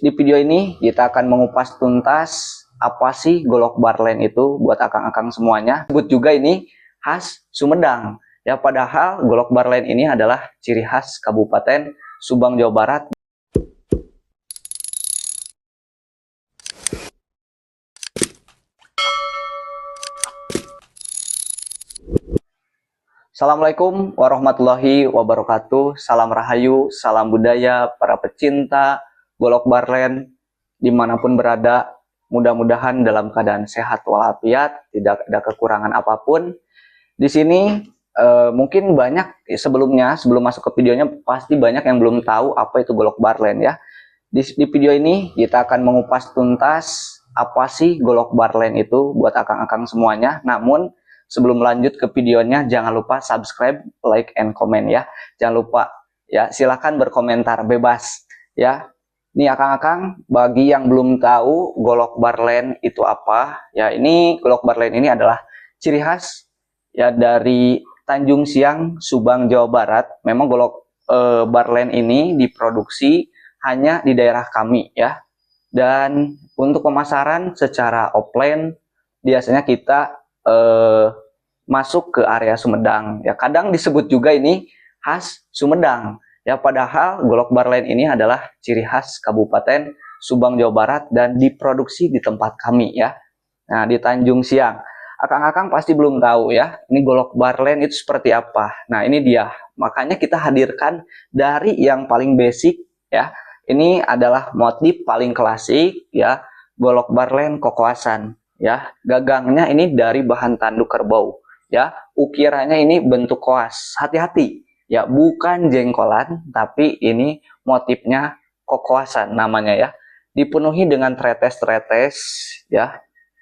Di video ini kita akan mengupas tuntas apa sih golok barlen itu buat akang-akang semuanya. Sebut juga ini khas Sumedang. Ya, padahal golok barlen ini adalah ciri khas Kabupaten Subang, Jawa Barat. Assalamualaikum warahmatullahi wabarakatuh. Salam rahayu, salam budaya para pecinta golok barlen dimanapun berada. Mudah-mudahan dalam keadaan sehat walafiat, tidak ada kekurangan apapun. Di sini mungkin banyak sebelum masuk ke videonya pasti banyak yang belum tahu apa itu golok barlen ya. Di video ini kita akan mengupas tuntas apa sih golok barlen itu buat akang-akang semuanya. Namun sebelum lanjut ke videonya, jangan lupa subscribe, like, and comment ya. Jangan lupa ya, silahkan berkomentar bebas ya. Nih akang-akang, bagi yang belum tahu golok barlen itu apa, ya ini golok barlen ini adalah ciri khas ya dari Tanjung Siang, Subang, Jawa Barat. Memang golok barlen ini diproduksi hanya di daerah kami ya. Dan untuk pemasaran secara offline biasanya kita masuk ke area Sumedang ya, kadang disebut juga ini khas Sumedang ya, padahal golok barlen ini adalah ciri khas Kabupaten Subang, Jawa Barat dan diproduksi di tempat kami ya. Nah, di Tanjung Siang. Akang-akang pasti belum tahu ya, ini golok barlen itu seperti apa. Nah, ini dia, makanya kita hadirkan dari yang paling basic ya. Ini adalah motif paling klasik ya, golok barlen kokoasan ya. Gagangnya ini dari bahan tanduk kerbau ya, ukirannya ini bentuk koas. Hati-hati ya, bukan jengkolan, tapi ini motifnya kokoasan namanya ya. Dipenuhi dengan tretes-tretes ya,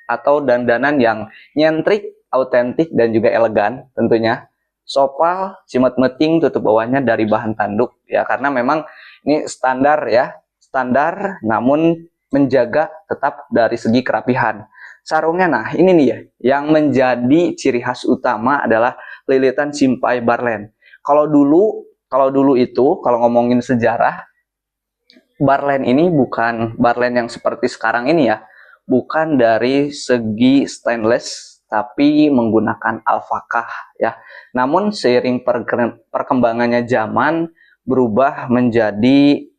atau dandanan yang nyentrik, autentik dan juga elegan tentunya. Sopal, simet meting, tutup bawahnya dari bahan tanduk ya, karena memang ini standar ya, standar namun menjaga tetap dari segi kerapihan. Sarungnya, nah ini nih ya, yang menjadi ciri khas utama adalah lilitan simpai barlen. Kalau dulu itu, kalau ngomongin sejarah, barlen ini bukan barlen yang seperti sekarang ini ya, bukan dari segi stainless, tapi menggunakan alfakah ya. Namun seiring perkembangannya zaman berubah menjadi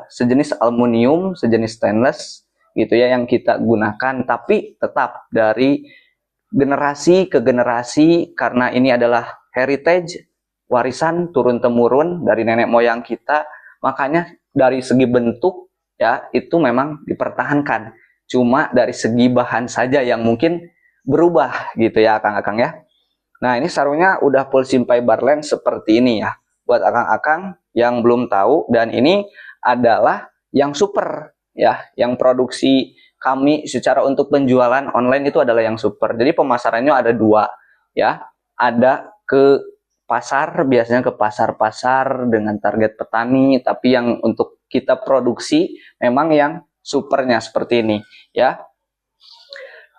sejenis aluminium, sejenis stainless gitu ya yang kita gunakan, tapi tetap dari generasi ke generasi karena ini adalah heritage, warisan turun temurun dari nenek moyang kita, makanya dari segi bentuk ya itu memang dipertahankan, cuma dari segi bahan saja yang mungkin berubah gitu ya akang-akang ya. Nah, ini sarungnya udah full simpai barlen seperti ini ya buat akang-akang yang belum tahu, dan ini adalah yang super ya, yang produksi kami secara untuk penjualan online itu adalah yang super. Jadi pemasarannya ada dua ya, ada ke pasar, biasanya ke pasar-pasar dengan target petani, tapi yang untuk kita produksi memang yang supernya seperti ini ya.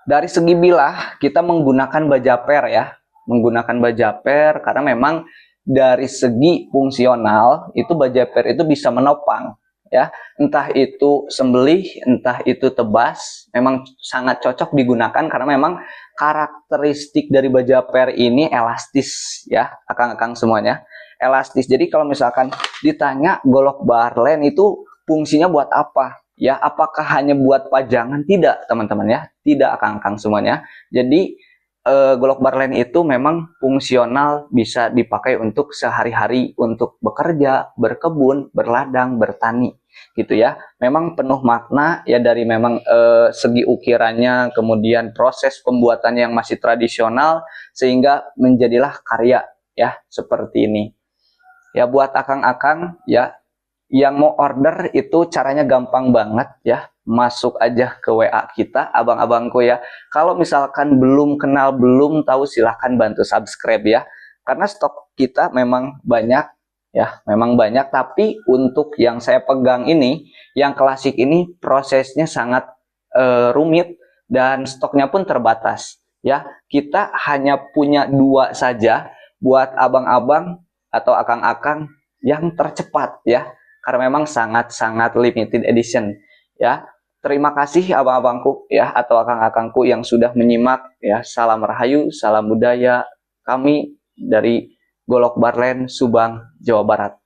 Dari segi bilah kita menggunakan bajaper ya, menggunakan bajaper karena memang dari segi fungsional itu bajaper itu bisa menopang ya, entah itu sembelih, entah itu tebas, memang sangat cocok digunakan karena memang karakteristik dari bajaper ini elastis ya, akang-akang semuanya elastis. Jadi kalau misalkan ditanya golok barlen itu fungsinya buat apa ya, apakah hanya buat pajangan? Tidak teman-teman ya, tidak akang-akang semuanya. Jadi golok barlen itu memang fungsional, bisa dipakai untuk sehari-hari, untuk bekerja, berkebun, berladang, bertani gitu ya. Memang penuh makna ya, dari memang segi ukirannya, kemudian proses pembuatannya yang masih tradisional sehingga menjadilah karya ya seperti ini. Ya buat akang-akang ya yang mau order itu caranya gampang banget ya. Masuk aja ke WA kita, abang-abangku ya. Kalau misalkan belum kenal, belum tahu, silahkan bantu subscribe ya. Karena stok kita memang banyak ya, memang banyak. Tapi untuk yang saya pegang ini, yang klasik ini prosesnya sangat rumit dan stoknya pun terbatas ya. Kita hanya punya dua saja buat abang-abang atau akang-akang yang tercepat ya. Karena memang sangat-sangat limited edition. ya. Terima kasih abang-abangku ya atau akang-akangku yang sudah menyimak ya. Salam Rahayu, salam budaya kami dari Golok Barlen, Subang, Jawa Barat.